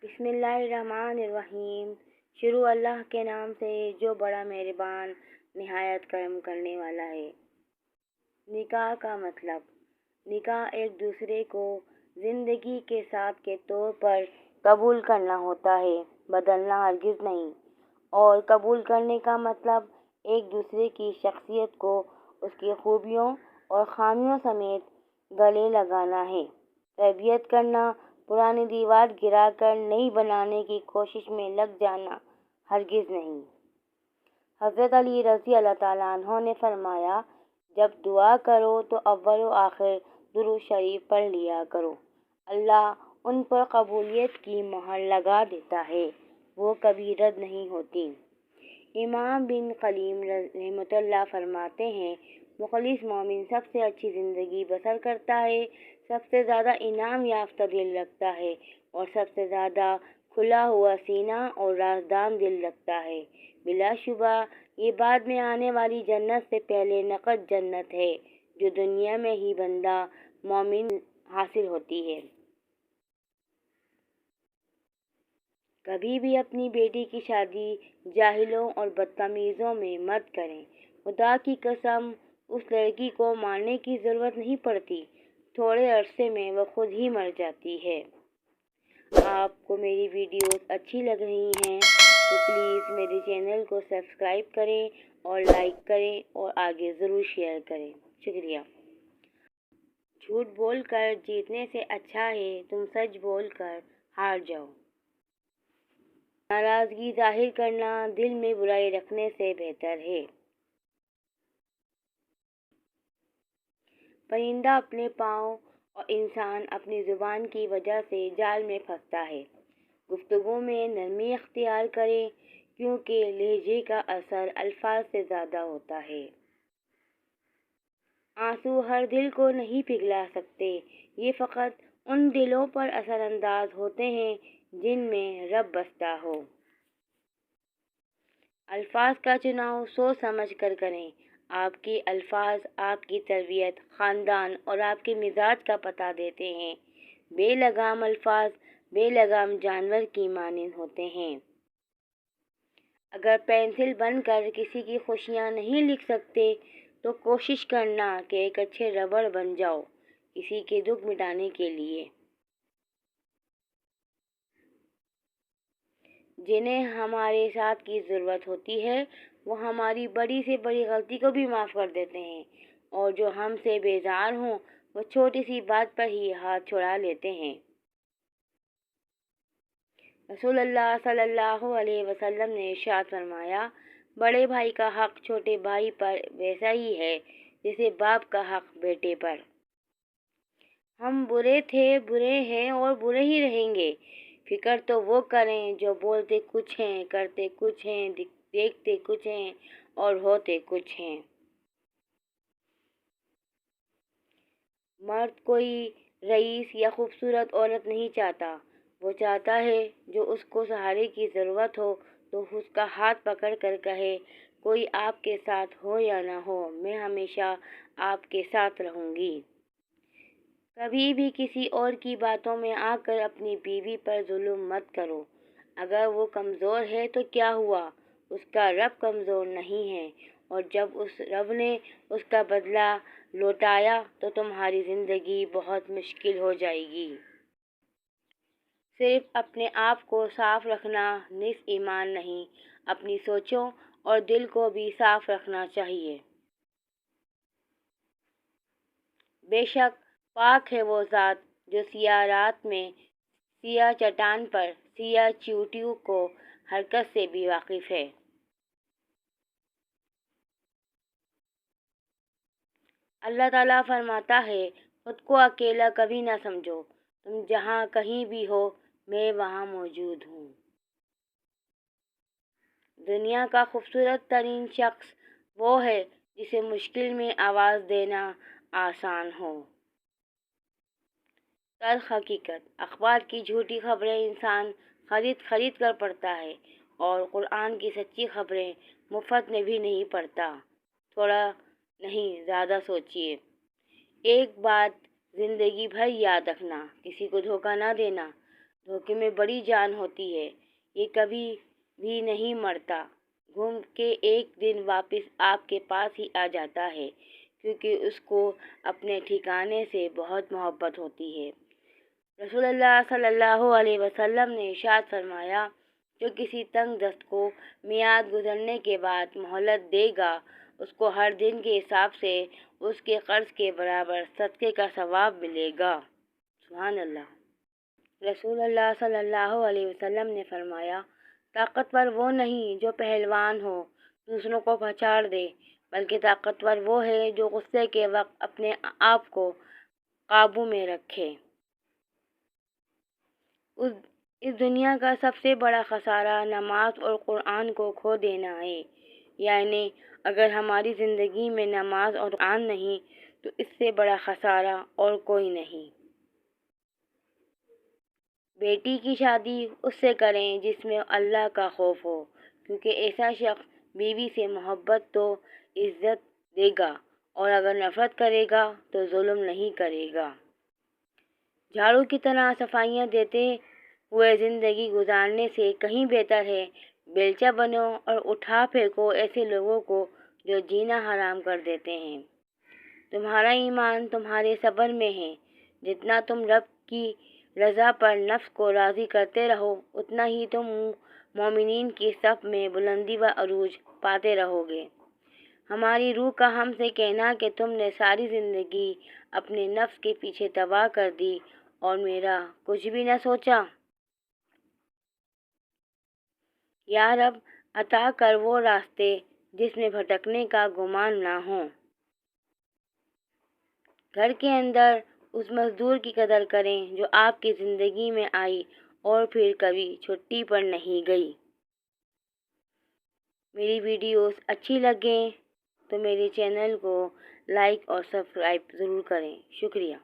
بسم اللہ الرحمن الرحیم۔ شروع اللہ کے نام سے جو بڑا مہربان نہایت کرم کرنے والا ہے۔ نکاح کا مطلب: نکاح ایک دوسرے کو زندگی کے ساتھ کے طور پر قبول کرنا ہوتا ہے، بدلنا ہرگز نہیں۔ اور قبول کرنے کا مطلب ایک دوسرے کی شخصیت کو اس کی خوبیوں اور خامیوں سمیت گلے لگانا ہے۔ تربیت کرنا، پرانی دیوار گرا کر نئی بنانے کی کوشش میں لگ جانا ہرگز نہیں۔ حضرت علی رضی اللہ تعالیٰ عنہ نے فرمایا، جب دعا کرو تو اول و آخر درود شریف پڑھ لیا کرو، اللہ ان پر قبولیت کی مہر لگا دیتا ہے، وہ کبھی رد نہیں ہوتی۔ امام بن قیم رحمۃ اللہ فرماتے ہیں، مخلص مومن سب سے اچھی زندگی بسر کرتا ہے، سب سے زیادہ انعام یافتہ دل رکھتا ہے، اور سب سے زیادہ کھلا ہوا سینہ اور رازدان دل رکھتا ہے۔ بلا شبہ یہ بعد میں آنے والی جنت سے پہلے نقد جنت ہے، جو دنیا میں ہی بندہ مومن حاصل ہوتی ہے۔ کبھی بھی اپنی بیٹی کی شادی جاہلوں اور بدتمیزوں میں مت کریں۔ خدا کی قسم، اس لڑکی کو مارنے کی ضرورت نہیں پڑتی، تھوڑے عرصے میں وہ خود ہی مر جاتی ہے۔ آپ کو میری ویڈیوز اچھی لگ رہی ہیں تو پلیز میرے چینل کو سبسکرائب کریں اور لائک کریں اور آگے ضرور شیئر کریں۔ شکریہ۔ جھوٹ بول کر جیتنے سے اچھا ہے تم سچ بول کر ہار جاؤ۔ ناراضگی ظاہر کرنا دل میں برائی رکھنے سے بہتر ہے۔ پرندہ اپنے پاؤں اور انسان اپنی زبان کی وجہ سے جال میں پھنستا ہے۔ گفتگو میں نرمی اختیار کریں، کیونکہ لہجے کا اثر الفاظ سے زیادہ ہوتا ہے۔ آنسو ہر دل کو نہیں پگھلا سکتے، یہ فقط ان دلوں پر اثر انداز ہوتے ہیں جن میں رب بستا ہو۔ الفاظ کا چناؤ سوچ سمجھ کر کریں۔ آپ کے الفاظ آپ کی تربیت، خاندان اور آپ کے مزاج کا پتہ دیتے ہیں۔ بے لگام الفاظ بے لگام جانور کی مانند ہوتے ہیں۔ اگر پینسل بن کر کسی کی خوشیاں نہیں لکھ سکتے تو کوشش کرنا کہ ایک اچھے ربڑ بن جاؤ کسی کے دکھ مٹانے کے لیے۔ جنہیں ہمارے ساتھ کی ضرورت ہوتی ہے وہ ہماری بڑی سے بڑی غلطی کو بھی معاف کر دیتے ہیں، اور جو ہم سے بیزار ہوں وہ چھوٹی سی بات پر ہی ہاتھ چھڑا لیتے ہیں۔ رسول اللہ صلی اللہ علیہ وسلم نے ارشاد فرمایا، بڑے بھائی کا حق چھوٹے بھائی پر ویسا ہی ہے جیسے باپ کا حق بیٹے پر۔ ہم برے تھے، برے ہیں اور برے ہی رہیں گے۔ فکر تو وہ کریں جو بولتے کچھ ہیں، کرتے کچھ ہیں، دیکھتے کچھ ہیں اور ہوتے کچھ ہیں۔ مرد کوئی رئیس یا خوبصورت عورت نہیں چاہتا، وہ چاہتا ہے جو اس کو سہارے کی ضرورت ہو تو اس کا ہاتھ پکڑ کر کہے، کوئی آپ کے ساتھ ہو یا نہ ہو، میں ہمیشہ آپ کے ساتھ رہوں گی۔ کبھی بھی کسی اور کی باتوں میں آ کر اپنی بیوی پر ظلم مت کرو۔ اگر وہ کمزور ہے تو کیا ہوا، اس کا رب کمزور نہیں ہے، اور جب اس رب نے اس کا بدلہ لوٹایا تو تمہاری زندگی بہت مشکل ہو جائے گی۔ صرف اپنے آپ کو صاف رکھنا نصف ایمان نہیں، اپنی سوچوں اور دل کو بھی صاف رکھنا چاہیے۔ بے شک پاک ہے وہ ذات جو سیاہ رات میں سیاہ چٹان پر سیاہ چیونٹیوں کو حرکت سے بھی واقف ہے۔ اللہ تعالیٰ فرماتا ہے، خود کو اکیلا کبھی نہ سمجھو، تم جہاں کہیں بھی ہو میں وہاں موجود ہوں۔ دنیا کا خوبصورت ترین شخص وہ ہے جسے مشکل میں آواز دینا آسان ہو۔ تلخ حقیقت: اخبار کی جھوٹی خبریں انسان خرید کر پڑھتا ہے، اور قرآن کی سچی خبریں مفت میں بھی نہیں پڑھتا۔ تھوڑا نہیں زیادہ سوچیے۔ ایک بات زندگی بھر یاد رکھنا، کسی کو دھوکہ نہ دینا۔ دھوکے میں بڑی جان ہوتی ہے، یہ کبھی بھی نہیں مرتا، گھوم کے ایک دن واپس آپ کے پاس ہی آ جاتا ہے، کیونکہ اس کو اپنے ٹھکانے سے بہت محبت ہوتی ہے۔ رسول اللہ صلی اللہ علیہ وسلم نے ارشاد فرمایا، جو کسی تنگ دست کو میعاد گزرنے کے بعد مہلت دے گا، اس کو ہر دن کے حساب سے اس کے قرض کے برابر صدقے کا ثواب ملے گا۔ سبحان اللہ۔ رسول اللہ صلی اللہ علیہ وسلم نے فرمایا، طاقتور وہ نہیں جو پہلوان ہو، دوسروں کو پھچاڑ دے، بلکہ طاقتور وہ ہے جو غصے کے وقت اپنے آپ کو قابو میں رکھے۔ اس دنیا کا سب سے بڑا خسارہ نماز اور قرآن کو کھو دینا ہے، یعنی اگر ہماری زندگی میں نماز اور قرآن نہیں تو اس سے بڑا خسارہ اور کوئی نہیں۔ بیٹی کی شادی اس سے کریں جس میں اللہ کا خوف ہو، کیونکہ ایسا شخص بیوی سے محبت تو عزت دے گا، اور اگر نفرت کرے گا تو ظلم نہیں کرے گا۔ جھاڑو کی طرح صفائیاں دیتے ہوئے زندگی گزارنے سے کہیں بہتر ہے بیلچہ بنو اور اٹھا پھینکو ایسے لوگوں کو جو جینا حرام کر دیتے ہیں۔ تمہارا ایمان تمہارے صبر میں ہے، جتنا تم رب کی رضا پر نفس کو راضی کرتے رہو، اتنا ہی تم مومنین کی صف میں بلندی و عروج پاتے رہو گے۔ ہماری روح کا ہم سے کہنا کہ تم نے ساری زندگی اپنے نفس کے پیچھے تباہ کر دی اور میرا کچھ بھی نہ سوچا۔ یا رب، عطا کر وہ راستے جس میں بھٹکنے کا گمان نہ ہو۔ گھر کے اندر اس مزدور کی قدر کریں جو آپ کی زندگی میں آئی اور پھر کبھی چھٹی پر نہیں گئی۔ میری ویڈیوز اچھی لگیں تو میرے چینل کو لائک اور سبسکرائب ضرور کریں۔ شکریہ۔